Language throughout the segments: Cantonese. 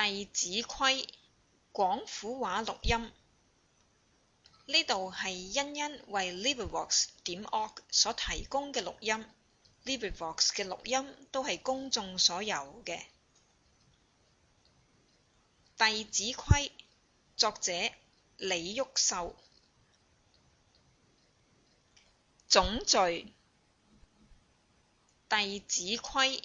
弟子規廣府話錄音。呢度係欣欣為 LibriVox.org 所提供嘅錄音。LibriVox 嘅錄音都係公眾所有嘅。弟子規，作者李旭秀。總序。弟子規，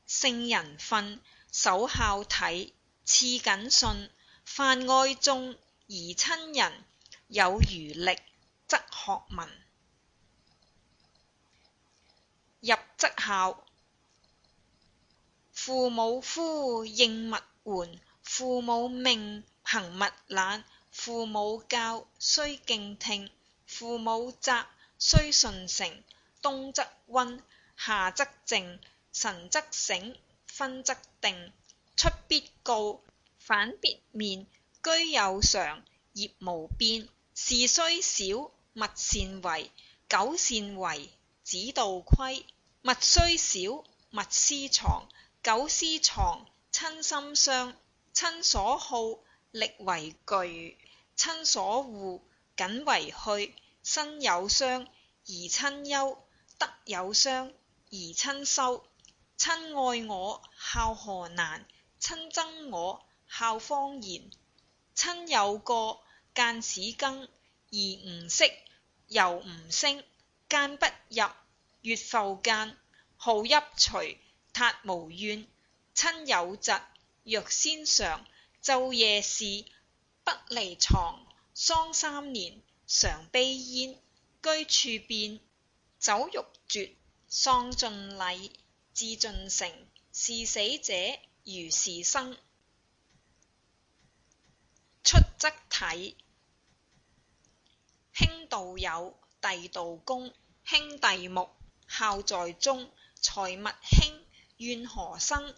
聖人訓，首孝悌，次謹信，泛愛眾而親仁，有餘力，則學文。入則孝。父母呼，應勿緩；父母命，行勿懶；父母教，須敬聽；父母責，須順承。冬則溫，夏則靜，晨則省，昏則定。出必告，反必面，居有常，業無變。事雖小，勿擅為；久擅為，子道虧。物雖小，勿私藏；久私藏，親心傷。親所好，力為具；親所惡，謹為去。身有傷而親憂，德有傷而親羞。親愛我，孝何難；親憎我，孝方賢。親有過，諫使更，而吾息，猶吾聲。諫不入，越復諫；號泣隨，撻無怨。親有疾，藥先嘗；晝夜侍，不離床。喪3年，常悲焉；居處變，酒肉絕。喪盡禮，至盡誠。事死者，如事生。出則體。兄道友，弟道恭。兄弟睦，孝在中。財物輕，怨何生？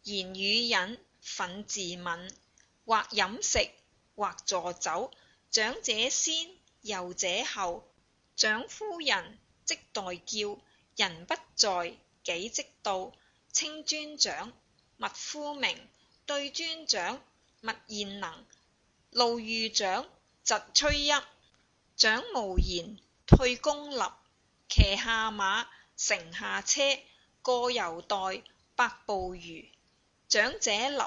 言語忍，忿自泯。或飲食，或坐酒。長者先，幼者後。長夫人，即代叫。人不在，己即到。稱尊長，勿呼名。對尊長，勿言能。路遇長，疾趨泣。長無言，退公立。騎下馬，乘下車。過猶待，百步餘。長者立，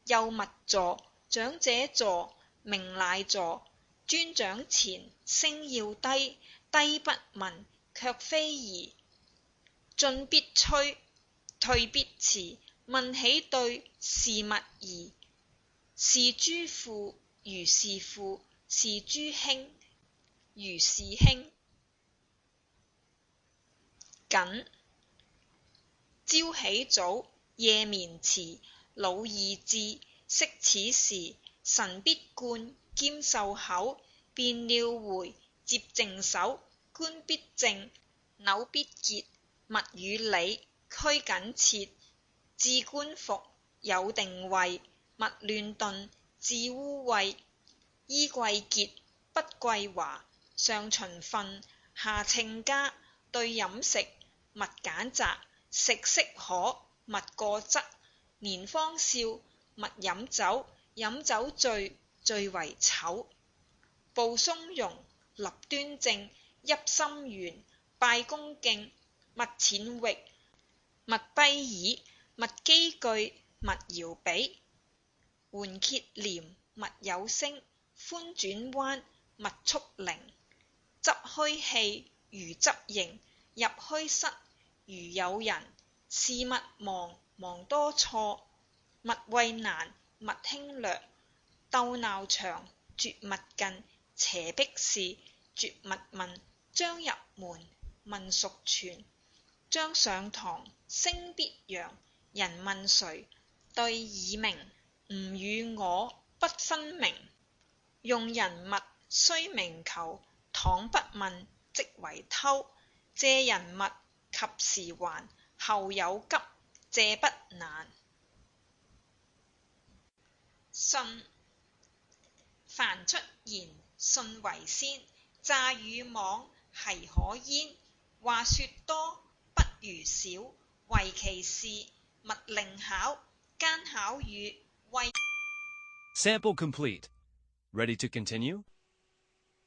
幼勿坐。長者坐，命乃坐。尊長前，聲要低。低不聞，卻非宜。進必趨，退必遲。問起對，事勿疑。是諸父，如是父；是諸兄，如是兄。謹。朝起早，夜眠遲。老易至，惜此時。臣必冠，兼授口。便尿回，接淨手。冠必正，紐必結。勿與理，拘謹切。置冠服，有定位。勿亂頓，致污穢。衣貴潔，不貴華。上循分，下稱家。對飲食，勿揀擇。食適可，勿過則。年方少，勿飲酒。飲酒醉，最為醜。步松容，立端正。揖心圓，拜恭敬。勿僭域，勿跛倚。勿譏懼，勿搖比。緩歇廉，勿有聲。寬轉彎，勿促靈。執虛氣，如執刑。入虛室，如有人。事勿忙，忙多錯。勿畏難，勿輕略。鬥鬧場，絕勿近。邪僻事，絕勿問。將入門，問孰傳。將上堂，聲必揚。人問誰，對以明。吾與我，不分明。用人物，須明求。倘不問，即為偷。借人物，及時還。後有急，借不難。信。凡出言，信為先。詐與妄，奚可焉？話說多，不如少。為其事，勿佞巧。奸巧語，謂 Sample complete. Ready to continue?